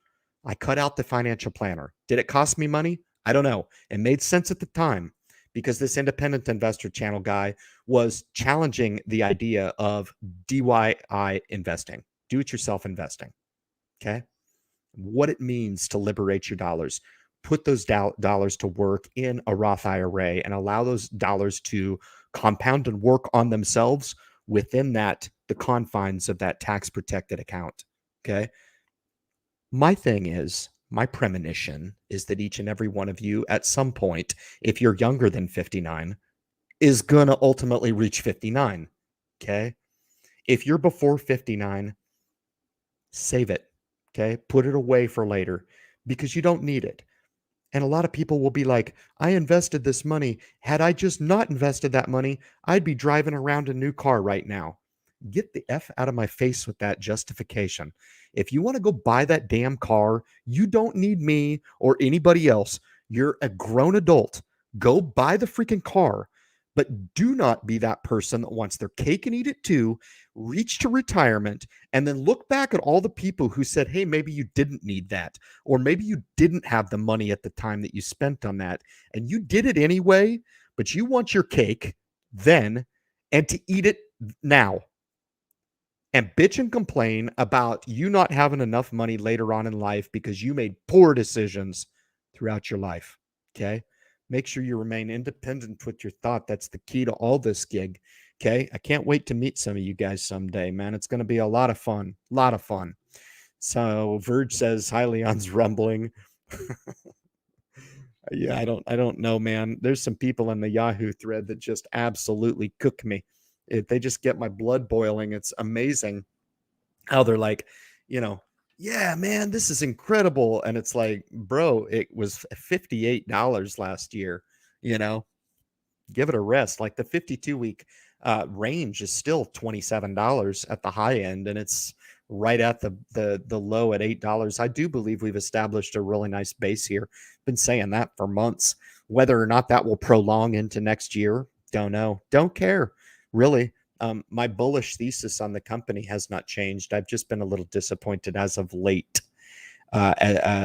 I cut out the financial planner. Did it cost me money? I don't know. It made sense at the time because this independent investor channel guy was challenging the idea of DIY investing, do it yourself investing. Okay. What it means to liberate your dollars, put those dollars to work in a Roth IRA and allow those dollars to compound and work on themselves within the confines of that tax protected account. Okay. My premonition is that each and every one of you at some point, if you're younger than 59, is going to ultimately reach 59. Okay. If you're before 59, save it. Okay. Put it away for later because you don't need it. And a lot of people will be like, I invested this money. Had I just not invested that money, I'd be driving around a new car right now. Get the F out of my face with that justification. If you want to go buy that damn car, you don't need me or anybody else. You're a grown adult. Go buy the freaking car. But do not be that person that wants their cake and eat it too, reach to retirement, and then look back at all the people who said, hey, maybe you didn't need that, or maybe you didn't have the money at the time that you spent on that, and you did it anyway, but you want your cake then and to eat it now. And bitch and complain about you not having enough money later on in life because you made poor decisions throughout your life. Okay. Make sure you remain independent with your thought. That's the key to all this gig. Okay. I can't wait to meet some of you guys someday, man. It's going to be a lot of fun. A lot of fun. So Verge says, hi, Leon's rumbling. Yeah, I don't know, man. There's some people in the Yahoo thread that just absolutely cook me. If they just get my blood boiling, it's amazing how they're like, yeah, man, this is incredible. And it's like, bro, it was $58 last year, give it a rest. Like the 52-week range is still $27 at the high end, and it's right at the low at $8. I do believe we've established a really nice base here. Been saying that for months. Whether or not that will prolong into next year, don't know. Don't care, really. My bullish thesis on the company has not changed. I've just been a little disappointed as of late,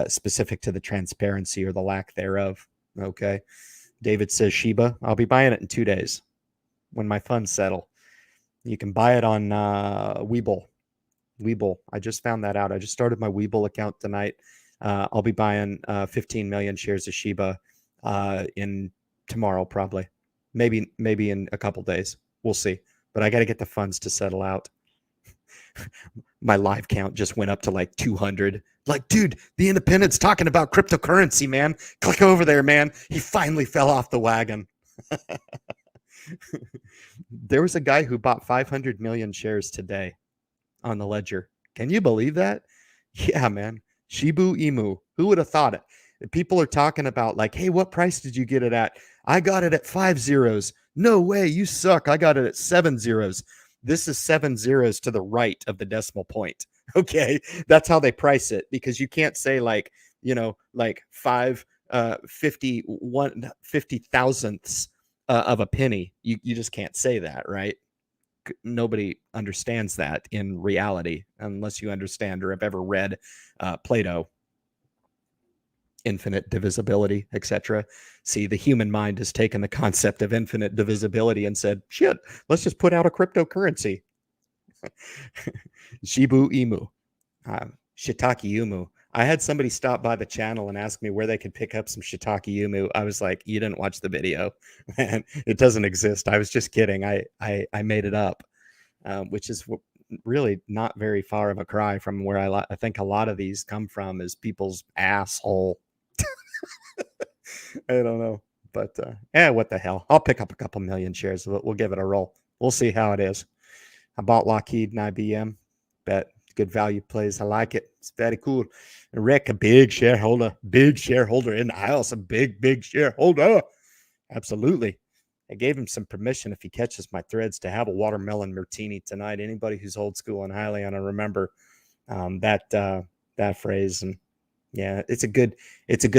specific to the transparency or the lack thereof. Okay. David says Shiba. I'll be buying it in 2 days when my funds settle. You can buy it on Webull. Webull. I just found that out. I just started my Webull account tonight. I'll be buying 15 million shares of Shiba in tomorrow, probably. Maybe in a couple days. We'll see. But I got to get the funds to settle out. My live count just went up to like 200. Like, dude, the Independent's talking about cryptocurrency, man. Click over there, man. He finally fell off the wagon. There was a guy who bought 500 million shares today on the ledger. Can you believe that? Yeah, man. Shibu Inu. Who would have thought it? People are talking about like, hey, what price did you get it at? I got it at 5 zeros. No way, you suck. I got it at 7 zeros. This is 7 zeros to the right of the decimal point. Okay. That's how they price it, because you can't say like, like 50 thousandths of a penny. You just can't say that, right? Nobody understands that in reality unless you understand or have ever read Plato, infinite divisibility, etc. See, the human mind has taken the concept of infinite divisibility and said, shit, let's just put out a cryptocurrency. Shibu Inu. Shiitake Yumu. I had somebody stop by the channel and ask me where they could pick up some shiitake yumu. I was like, you didn't watch the video. Man, it doesn't exist. I was just kidding. I made it up, which is really not very far of a cry from where I think a lot of these come from, is people's asshole. I don't know. But what the hell? I'll pick up a couple million shares. We'll give it a roll. We'll see how it is. I bought Lockheed and IBM. Bet good good value plays. I like it. It's very cool. Rick, a big shareholder in the house, a big shareholder. Absolutely. I gave him some permission if he catches my threads to have a watermelon martini tonight. Anybody who's old school and highly on to remember that phrase. And yeah, it's a good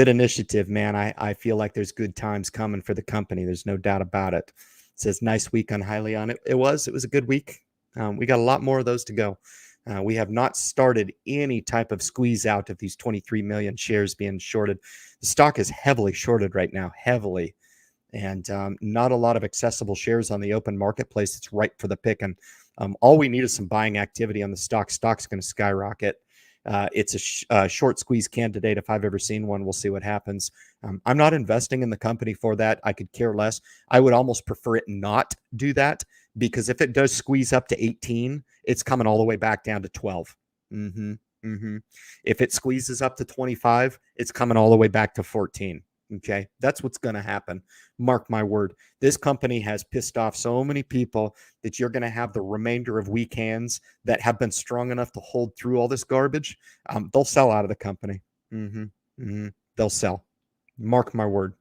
initiative, man. I feel like there's good times coming for the company. There's no doubt about it. It says nice week on highly on it. It was a good week. We got a lot more of those to go. We have not started any type of squeeze out of these 23 million shares being shorted. The stock is heavily shorted right now, heavily. And not a lot of accessible shares on the open marketplace. It's ripe for the pick. And all we need is some buying activity on the stock. Stock's going to skyrocket. It's a short squeeze candidate. If I've ever seen one, we'll see what happens. I'm not investing in the company for that. I could care less. I would almost prefer it not do that, because if it does squeeze up to 18, it's coming all the way back down to 12. If it squeezes up to 25, it's coming all the way back to 14. Okay, that's what's going to happen. Mark my word. This company has pissed off so many people that you're going to have the remainder of weak hands that have been strong enough to hold through all this garbage. They'll sell out of the company. They'll sell. Mark my word.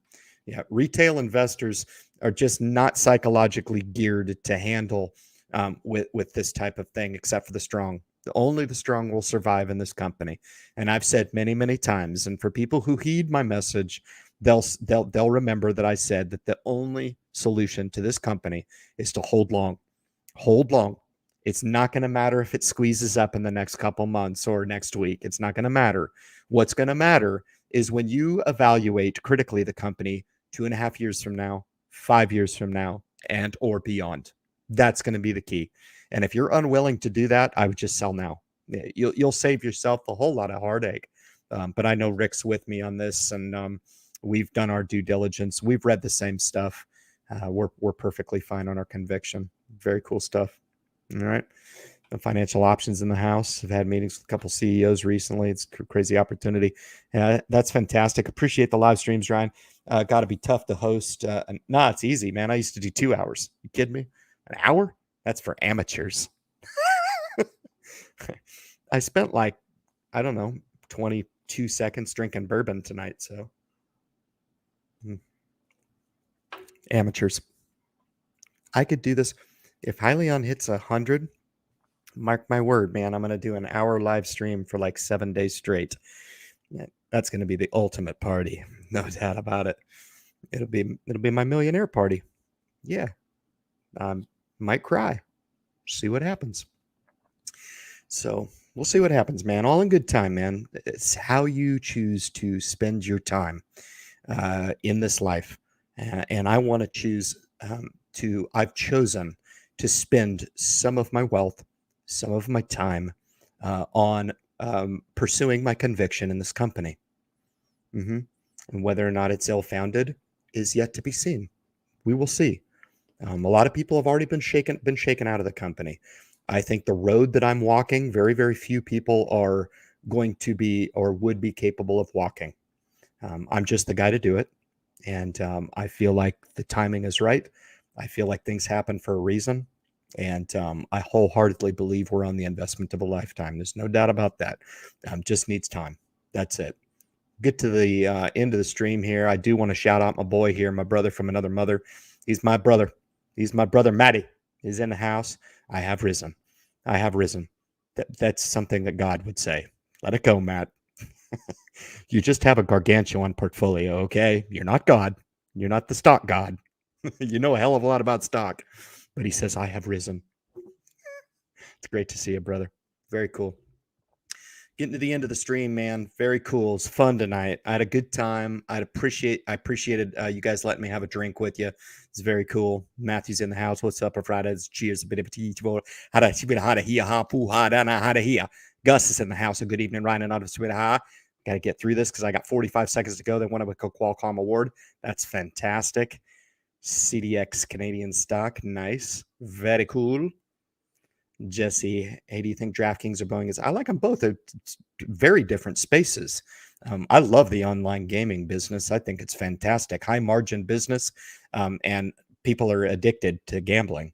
Yeah, retail investors are just not psychologically geared to handle with this type of thing, except for the strong. Only the strong will survive in this company. And I've said many, many times, and for people who heed my message, they'll remember that I said that the only solution to this company is to hold long. Hold long. It's not going to matter if it squeezes up in the next couple months or next week. It's not going to matter. What's going to matter is when you evaluate critically the company 2.5 years from now, 5 years from now, and or beyond. That's going to be the key. And if you're unwilling to do that, I would just sell now. You'll save yourself a whole lot of heartache. But I know Rick's with me on this, and we've done our due diligence. We've read the same stuff. We're perfectly fine on our conviction. Very cool stuff. All right. The financial options in the house. I've had meetings with a couple CEOs recently. It's a crazy opportunity. That's fantastic. Appreciate the live streams, Ryan. Got to be tough to host. Nah, it's easy, man. I used to do 2 hours. You kidding me? An hour? That's for amateurs. I spent like, I don't know, 22 seconds drinking bourbon tonight. So amateurs. I could do this. If Hyliion hits 100, mark my word, man, I'm going to do an hour live stream for like 7 days straight. That's going to be the ultimate party. No doubt about it. It'll be my millionaire party. Yeah. Might cry. See what happens. So we'll see what happens, man. All in good time, man. It's how you choose to spend your time in this life. And I want to choose I've chosen to spend some of my wealth, some of my time on pursuing my conviction in this company. And whether or not it's ill-founded is yet to be seen. We will see. A lot of people have already been shaken out of the company. I think the road that I'm walking, very, very few people are going to be or would be capable of walking. I'm just the guy to do it. And I feel like the timing is right. I feel like things happen for a reason. And I wholeheartedly believe we're on the investment of a lifetime. There's no doubt about that. Just needs time. That's it. Get to the end of the stream here. I do want to shout out my boy here, my brother from another mother. He's my brother. He's my brother, Matty. He's in the house. I have risen. I have risen. That's something that God would say. Let it go, Matt. You just have a gargantuan portfolio, okay? You're not God. You're not the stock God. You know a hell of a lot about stock. But he says, I have risen. It's great to see you, brother. Very cool. Getting to the end of the stream, man. Very cool. It's fun tonight. I had a good time. I appreciated you guys letting me have a drink with you. It's very cool. Matthew's in the house. What's up, Fridays? Cheers. A bit of tea. Gus is in the house. A good evening, Ryan and Otis. Got to get through this because I got 45 seconds to go. They won a Qualcomm Award. That's fantastic. CDX Canadian stock. Nice. Very cool. Jesse, hey, do you think DraftKings or Boeing is? I like them both. They're very different spaces. I love the online gaming business. I think it's fantastic. High margin business, and people are addicted to gambling.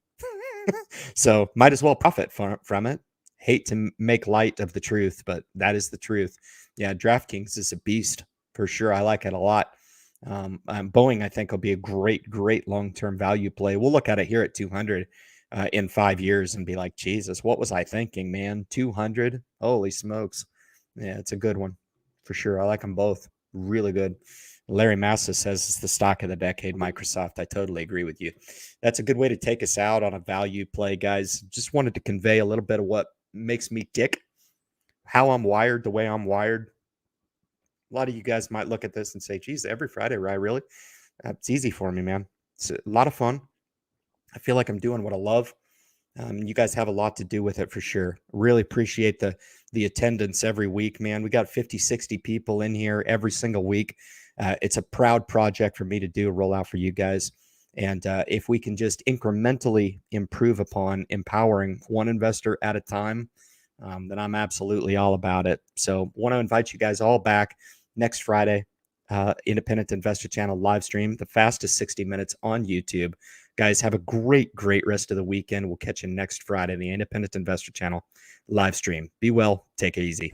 So might as well profit from it. Hate to make light of the truth, but that is the truth. Yeah, DraftKings is a beast for sure. I like it a lot. Boeing, I think, will be a great long-term value play. We'll look at it here at 200 in 5 years and be like, Jesus, what was I thinking, man? 200? Holy smokes. Yeah, it's a good one for sure. I like them both. Really good. Larry Massa says it's the stock of the decade, Microsoft. I totally agree with you. That's a good way to take us out on a value play, guys. Just wanted to convey a little bit of what makes me tick, how I'm wired, the way I'm wired. A lot of you guys might look at this and say, geez, every Friday, right? Really? It's easy for me, man. It's a lot of fun. I feel like I'm doing what I love. You guys have a lot to do with it for sure. Really appreciate the attendance every week, man. We got 50, 60 people in here every single week. It's a proud project for me to do, roll out for you guys. And if we can just incrementally improve upon empowering one investor at a time, then I'm absolutely all about it. So want to invite you guys all back next Friday, Independent Investor Channel live stream, the fastest 60 minutes on YouTube. Guys, have a great rest of the weekend. We'll catch you next Friday, the Independent Investor Channel live stream. Be well. Take it easy.